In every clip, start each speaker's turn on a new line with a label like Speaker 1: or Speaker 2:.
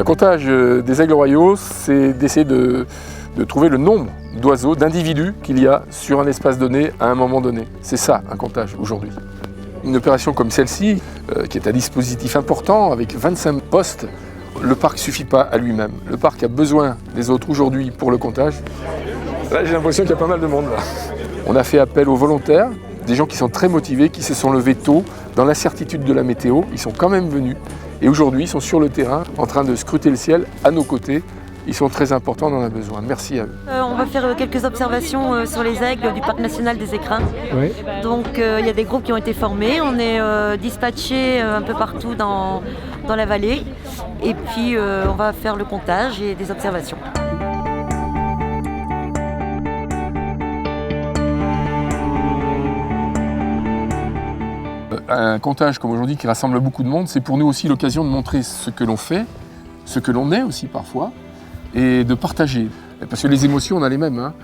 Speaker 1: Le comptage des aigles royaux, c'est d'essayer de trouver le nombre d'oiseaux, d'individus qu'il y a sur un espace donné à un moment donné. C'est ça un comptage aujourd'hui. Une opération comme celle-ci, qui est un dispositif important avec 25 postes, le parc ne suffit pas à lui-même. Le parc a besoin des autres aujourd'hui pour le comptage. Là, j'ai l'impression qu'il y a pas mal de monde là. On a fait appel aux volontaires, des gens qui sont très motivés, qui se sont levés tôt, dans l'incertitude de la météo. Ils sont quand même venus et aujourd'hui, ils sont sur le terrain en train de scruter le ciel à nos côtés. Ils sont très importants, on en a besoin. Merci à eux.
Speaker 2: On va faire quelques observations sur les aigles du parc national des Écrins.
Speaker 1: Oui.
Speaker 2: Donc il y a des groupes qui ont été formés. On est dispatchés un peu partout dans la vallée. Et puis on va faire le comptage et des observations.
Speaker 1: Un comptage comme aujourd'hui qui rassemble beaucoup de monde, c'est pour nous aussi l'occasion de montrer ce que l'on fait, ce que l'on est aussi parfois, et de partager. Parce que les émotions, on a les mêmes. Hein.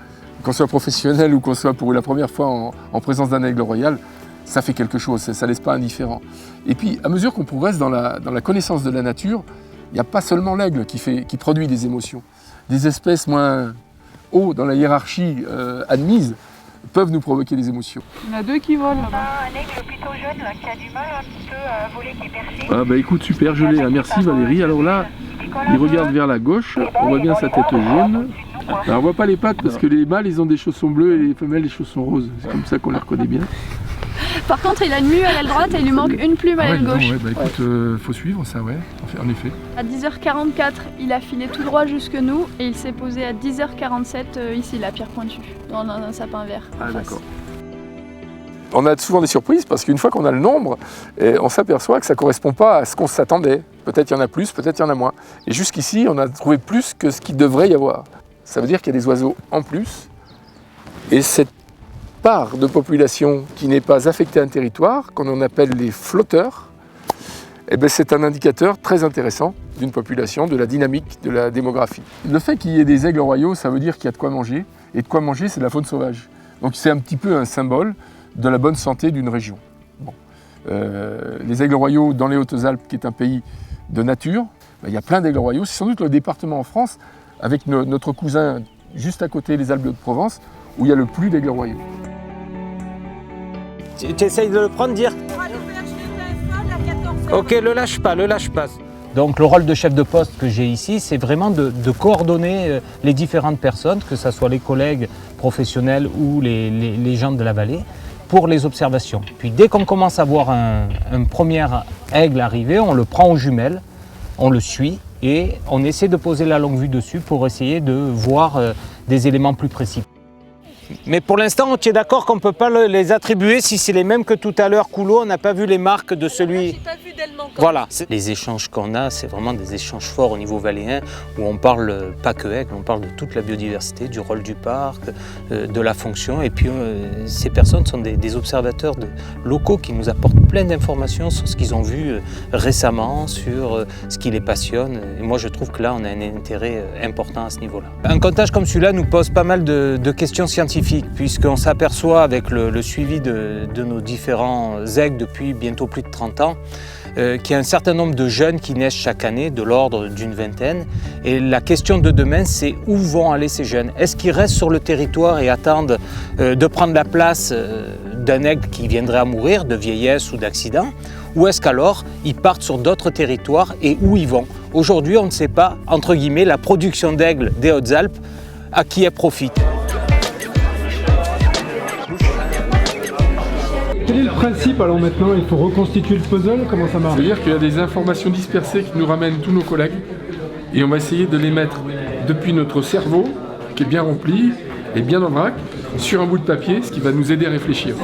Speaker 1: Qu'on soit professionnel ou qu'on soit pour la première fois en présence d'un aigle royal, ça fait quelque chose, ça ne laisse pas indifférent. Et puis, à mesure qu'on progresse dans la connaissance de la nature, il n'y a pas seulement l'aigle qui produit des émotions. Des espèces moins haut dans la hiérarchie admise peuvent nous provoquer des émotions.
Speaker 3: Il y en a deux qui volent là-bas.
Speaker 4: Un aigle plutôt jeune là, qui a du mal un petit peu à voler, qui est perché.
Speaker 1: Ah bah écoute, super, je l'ai. Merci Valérie. Alors là, il regarde vers la gauche, on voit bien sa tête jaune. Alors on voit pas les pattes parce que les mâles ils ont des chaussons bleus et les femelles les chaussons roses. C'est comme ça qu'on les reconnaît bien.
Speaker 3: Par contre, il a une mue à l'aile droite et il lui manque une plume à l'aile gauche.
Speaker 1: Ouais, bah écoute, faut suivre ça, ouais, en effet.
Speaker 3: À 10h44, il a filé tout droit jusque nous et il s'est posé à 10h47 ici, la pierre pointue, dans un sapin vert.
Speaker 1: Ah d'accord. On a souvent des surprises parce qu'une fois qu'on a le nombre, on s'aperçoit que ça ne correspond pas à ce qu'on s'attendait. Peut-être il y en a plus, peut-être il y en a moins. Et jusqu'ici, on a trouvé plus que ce qu'il devrait y avoir. Ça veut dire qu'il y a des oiseaux en plus. Et cette part de population qui n'est pas affectée à un territoire, qu'on en appelle les flotteurs, c'est un indicateur très intéressant d'une population, de la dynamique, de la démographie. Le fait qu'il y ait des aigles royaux, ça veut dire qu'il y a de quoi manger. Et de quoi manger, c'est de la faune sauvage. Donc c'est un petit peu un symbole de la bonne santé d'une région. Bon. Les aigles royaux dans les Hautes-Alpes, qui est un pays de nature, il y a plein d'aigles royaux. C'est sans doute le département en France, avec notre cousin juste à côté, les Alpes de Provence, où il y a le plus d'aigles royaux.
Speaker 5: Tu essayes de le prendre, dire. Ok, le lâche pas. Donc le rôle de chef de poste que j'ai ici, c'est vraiment de coordonner les différentes personnes, que ce soit les collègues professionnels ou les gens de la vallée, pour les observations. Puis dès qu'on commence à voir un premier aigle arriver, on le prend aux jumelles, on le suit et on essaie de poser la longue vue dessus pour essayer de voir des éléments plus précis. Mais pour l'instant, tu es d'accord qu'on ne peut pas les attribuer si c'est les mêmes que tout à l'heure. Coulo, on n'a pas vu les marques de celui...
Speaker 2: J'ai pas vu d'ailement.
Speaker 5: Voilà. Les échanges qu'on a, c'est vraiment des échanges forts au niveau valléen, où on parle pas que aigle, on parle de toute la biodiversité, du rôle du parc, de la fonction. Et puis ces personnes sont des observateurs locaux qui nous apportent plein d'informations sur ce qu'ils ont vu récemment, sur ce qui les passionne. Et moi, je trouve que là, on a un intérêt important à ce niveau-là. Un comptage comme celui-là nous pose pas mal de questions scientifiques, puisqu'on s'aperçoit avec le suivi de nos différents aigles depuis bientôt plus de 30 ans, qu'il y a un certain nombre de jeunes qui naissent chaque année, de l'ordre d'une vingtaine. Et la question de demain, c'est où vont aller ces jeunes? Est-ce qu'ils restent sur le territoire et attendent de prendre la place d'un aigle qui viendrait à mourir de vieillesse ou d'accident? Ou est-ce qu'alors ils partent sur d'autres territoires et où ils vont? Aujourd'hui, on ne sait pas, entre guillemets, la production d'aigles des Hautes-Alpes, à qui elle profite.
Speaker 6: Quel est le principe alors maintenant? Il faut reconstituer le puzzle? Comment ça marche?
Speaker 1: C'est-à-dire qu'il y a des informations dispersées qui nous ramènent tous nos collègues et on va essayer de les mettre depuis notre cerveau, qui est bien rempli et bien en vrac, sur un bout de papier, ce qui va nous aider à réfléchir.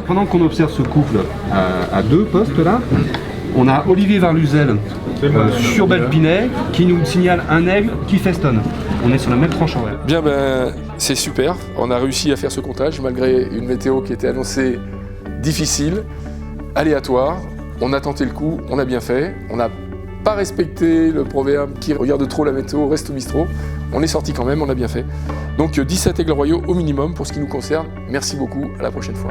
Speaker 7: Pendant qu'on observe ce couple à deux postes là, on a Olivier Varluzel sur Belpinet qui nous signale un aigle qui festonne. On est sur la même tranche horaire.
Speaker 1: Bien, c'est super. On a réussi à faire ce comptage malgré une météo qui était annoncée difficile, aléatoire. On a tenté le coup, on a bien fait. On n'a pas respecté le proverbe qui regarde trop la météo, reste au bistrot. On est sorti quand même, on a bien fait. Donc 17 aigles royaux au minimum pour ce qui nous concerne. Merci beaucoup, à la prochaine fois.